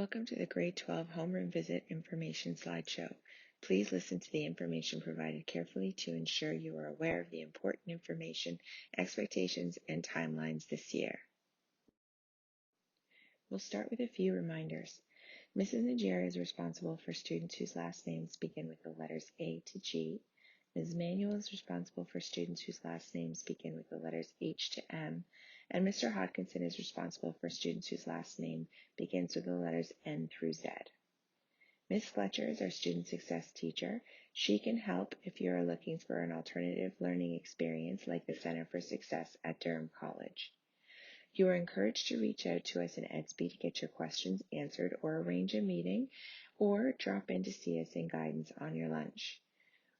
Welcome to the Grade 12 Homeroom Visit information slideshow. Please listen to the information provided carefully to ensure you are aware of the important information, expectations, and timelines this year. We'll start with a few reminders. Mrs. Najera is responsible for students whose last names begin with the letters A to G. Ms. Manuel is responsible for students whose last names begin with the letters H to M, and Mr. Hodkinson is responsible for students whose last name begins with the letters N through Z. Ms. Fletcher is our student success teacher. She can help if you are looking for an alternative learning experience like the Center for Success at Durham College. You are encouraged to reach out to us in EDSB to get your questions answered or arrange a meeting, or drop in to see us in guidance on your lunch.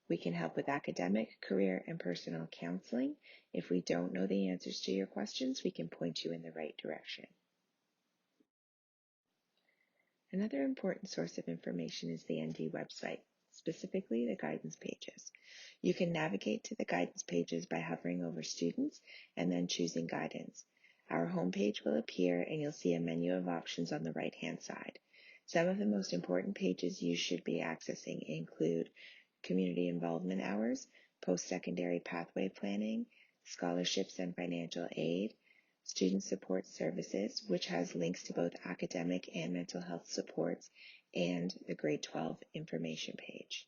We can help with academic, career, and personal counseling. If we don't know the answers to your questions, we can point you in the right direction. Another important source of information is the ND website, specifically the guidance pages. You can navigate to the guidance pages by hovering over students and then choosing guidance. Our homepage will appear and you'll see a menu of options on the right-hand side. Some of the most important pages you should be accessing include community involvement hours, post-secondary pathway planning, scholarships and financial aid, student support services, which has links to both academic and mental health supports, and the grade 12 information page.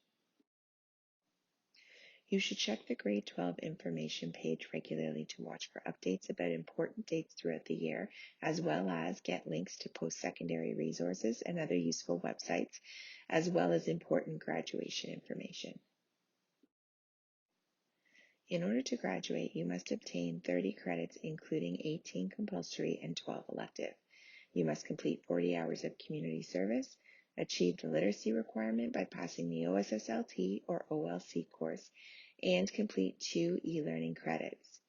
You should check the grade 12 information page regularly to watch for updates about important dates throughout the year, as well as get links to post-secondary resources and other useful websites, as well as important graduation information. In order to graduate, you must obtain 30 credits, including 18 compulsory and 12 elective. You must complete 40 hours of community service, achieve the literacy requirement by passing the OSSLT or OLC course, and complete 2 e-learning credits.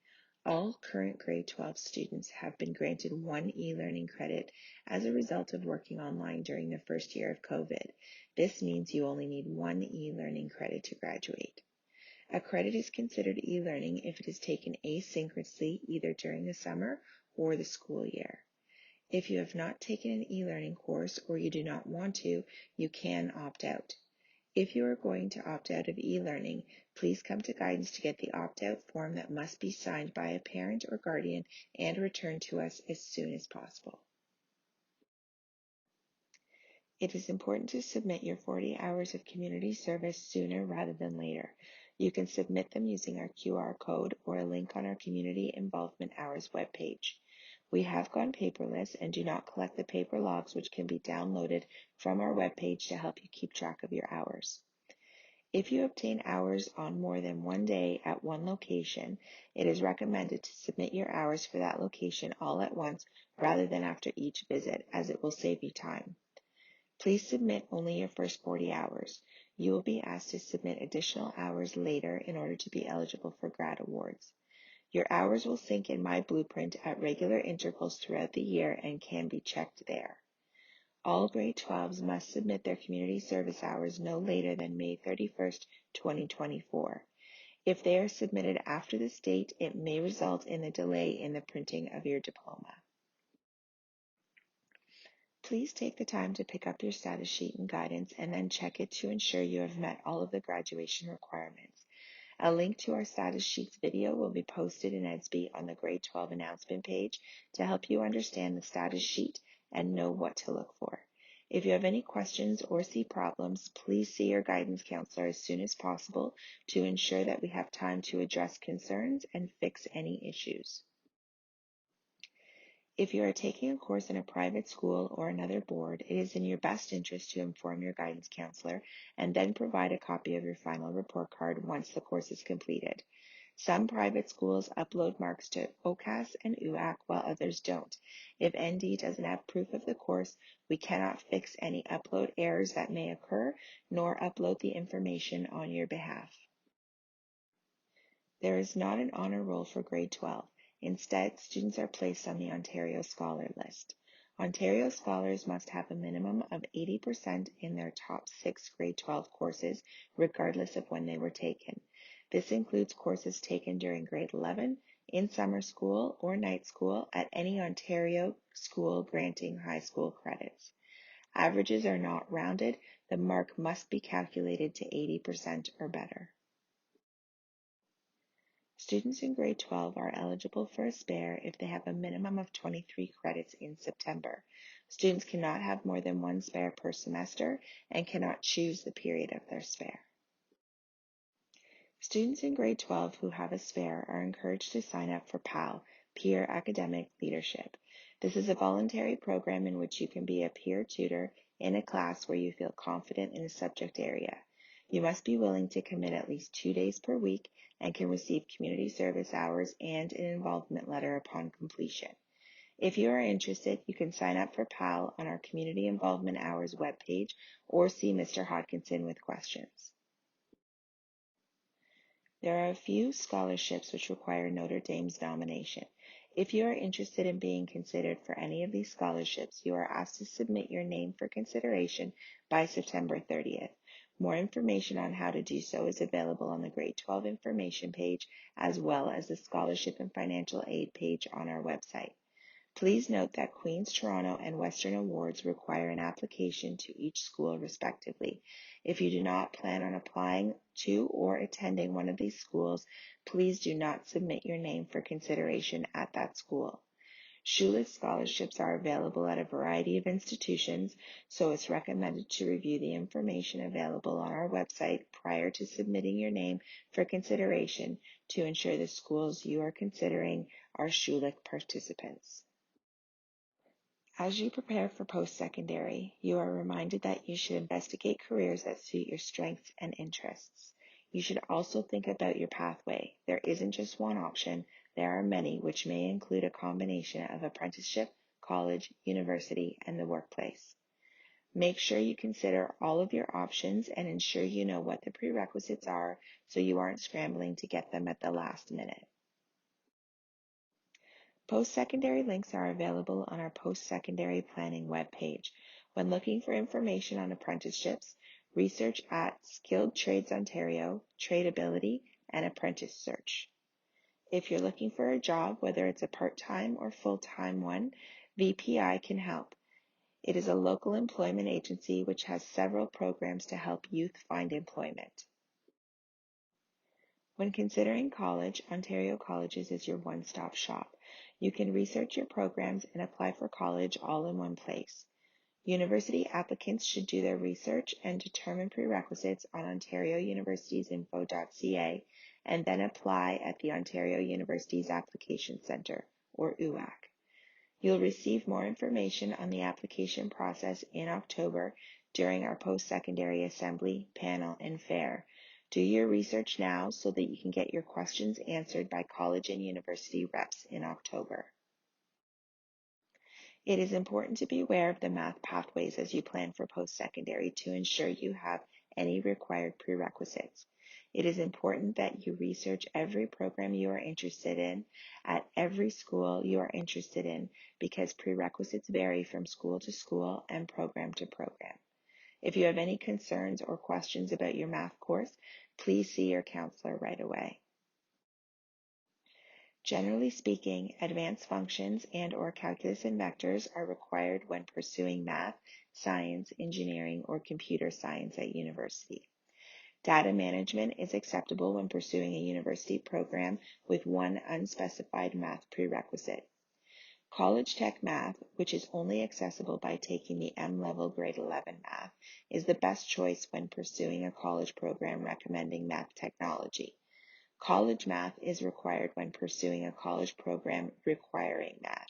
All current grade 12 students have been granted 1 e-learning credit as a result of working online during the first year of COVID. This means you only need 1 e-learning credit to graduate. A credit is considered e-learning if it is taken asynchronously either during the summer or the school year. If you have not taken an e-learning course or you do not want to, you can opt out. If you are going to opt out of e-learning, please come to guidance to get the opt-out form that must be signed by a parent or guardian and returned to us as soon as possible. It is important to submit your 40 hours of community service sooner rather than later. You can submit them using our QR code or a link on our Community Involvement Hours webpage. We have gone paperless and do not collect the paper logs, which can be downloaded from our webpage to help you keep track of your hours. If you obtain hours on more than one day at one location, it is recommended to submit your hours for that location all at once rather than after each visit, as it will save you time. Please submit only your first 40 hours. You will be asked to submit additional hours later in order to be eligible for grad awards. Your hours will sync in My Blueprint at regular intervals throughout the year and can be checked there. All grade 12s must submit their community service hours no later than May 31st, 2024. If they are submitted after this date, it may result in a delay in the printing of your diploma. Please take the time to pick up your status sheet and guidance and then check it to ensure you have met all of the graduation requirements. A link to our status sheets video will be posted in EDSB on the grade 12 announcement page to help you understand the status sheet and know what to look for. If you have any questions or see problems, please see your guidance counselor as soon as possible to ensure that we have time to address concerns and fix any issues. If you are taking a course in a private school or another board, it is in your best interest to inform your guidance counselor and then provide a copy of your final report card once the course is completed. Some private schools upload marks to OCAS and UAC while others don't. If ND doesn't have proof of the course, we cannot fix any upload errors that may occur, nor upload the information on your behalf. There is not an honor roll for grade 12. Instead, students are placed on the Ontario Scholar List. Ontario scholars must have a minimum of 80% in their top 6 grade 12 courses, regardless of when they were taken. This includes courses taken during grade 11, in summer school or night school at any Ontario school granting high school credits. Averages are not rounded. The mark must be calculated to 80% or better. Students in grade 12 are eligible for a spare if they have a minimum of 23 credits in September. Students cannot have more than one spare per semester and cannot choose the period of their spare. Students in grade 12 who have a spare are encouraged to sign up for PAL, Peer Academic Leadership. This is a voluntary program in which you can be a peer tutor in a class where you feel confident in a subject area. You must be willing to commit at least 2 days per week and can receive community service hours and an involvement letter upon completion. If you are interested, you can sign up for PAL on our Community Involvement Hours webpage or see Mr. Hodkinson with questions. There are a few scholarships which require Notre Dame's nomination. If you are interested in being considered for any of these scholarships, you are asked to submit your name for consideration by September 30th. More information on how to do so is available on the Grade 12 information page, as well as the scholarship and financial aid page on our website. Please note that Queen's Toronto and Western Awards require an application to each school respectively. If you do not plan on applying to or attending one of these schools, please do not submit your name for consideration at that school. Schulich scholarships are available at a variety of institutions, so it's recommended to review the information available on our website prior to submitting your name for consideration to ensure the schools you are considering are Schulich participants. As you prepare for post-secondary, you are reminded that you should investigate careers that suit your strengths and interests. You should also think about your pathway. There isn't just one option, there are many, which may include a combination of apprenticeship, college, university, and the workplace. Make sure you consider all of your options and ensure you know what the prerequisites are so you aren't scrambling to get them at the last minute. Post-secondary links are available on our post-secondary planning webpage. When looking for information on apprenticeships, research at Skilled Trades Ontario, Tradeability, and Apprentice Search. If you're looking for a job, whether it's a part-time or full-time one, VPI can help. It is a local employment agency which has several programs to help youth find employment. When considering college, Ontario Colleges is your one-stop shop. You can research your programs and apply for college all in one place. University applicants should do their research and determine prerequisites on ontariouniversitiesinfo.ca and then apply at the Ontario Universities Application Centre, or UAC. You'll receive more information on the application process in October during our post-secondary assembly, panel, and fair. Do your research now so that you can get your questions answered by college and university reps in October. It is important to be aware of the math pathways as you plan for post-secondary to ensure you have any required prerequisites. It is important that you research every program you are interested in at every school you are interested in because prerequisites vary from school to school and program to program. If you have any concerns or questions about your math course, please see your counselor right away. Generally speaking, advanced functions and/or calculus and vectors are required when pursuing math, science, engineering, or computer science at university. Data management is acceptable when pursuing a university program with one unspecified math prerequisite. College Tech Math, which is only accessible by taking the M-Level Grade 11 Math, is the best choice when pursuing a college program recommending math technology. College Math is required when pursuing a college program requiring math.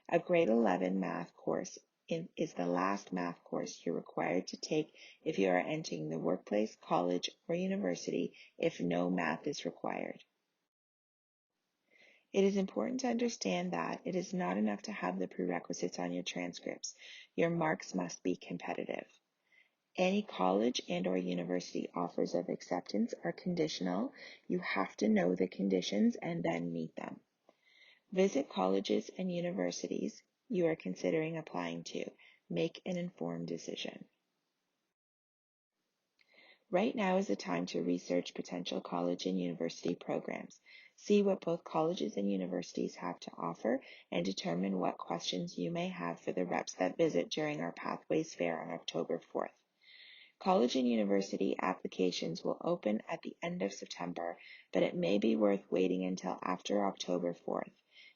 A Grade 11 math course is the last math course you're required to take if you are entering the workplace, college, or university if no math is required. It is important to understand that it is not enough to have the prerequisites on your transcripts. Your marks must be competitive. Any college and/or university offers of acceptance are conditional. You have to know the conditions and then meet them. Visit colleges and universities you are considering applying to. Make an informed decision. Right now is the time to research potential college and university programs. See what both colleges and universities have to offer and determine what questions you may have for the reps that visit during our Pathways Fair on October 4th. College and university applications will open at the end of September, but it may be worth waiting until after October 4th.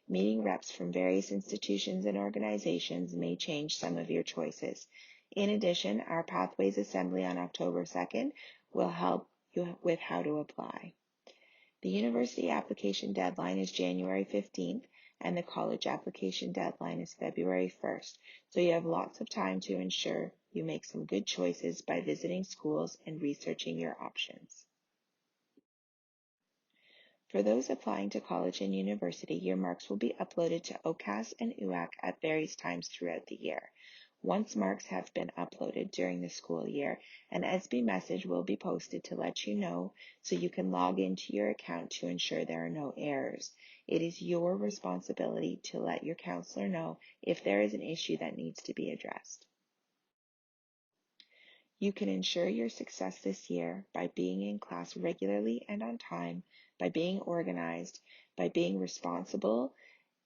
Meeting reps from various institutions and organizations may change some of your choices. In addition, our Pathways Assembly on October 2nd will help you with how to apply. The university application deadline is January 15th, and the college application deadline is February 1st, so you have lots of time to ensure you make some good choices by visiting schools and researching your options. For those applying to college and university, your marks will be uploaded to OCAS and UAC at various times throughout the year. Once marks have been uploaded during the school year, an SB message will be posted to let you know so you can log into your account to ensure there are no errors. It is your responsibility to let your counselor know if there is an issue that needs to be addressed. You can ensure your success this year by being in class regularly and on time, by being organized, by being responsible,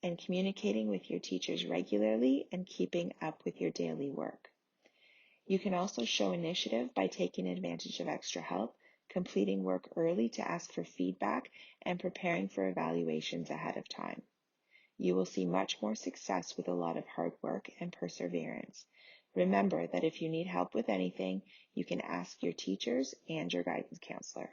and communicating with your teachers regularly and keeping up with your daily work. You can also show initiative by taking advantage of extra help, completing work early to ask for feedback, and preparing for evaluations ahead of time. You will see much more success with a lot of hard work and perseverance. Remember that if you need help with anything, you can ask your teachers and your guidance counselor.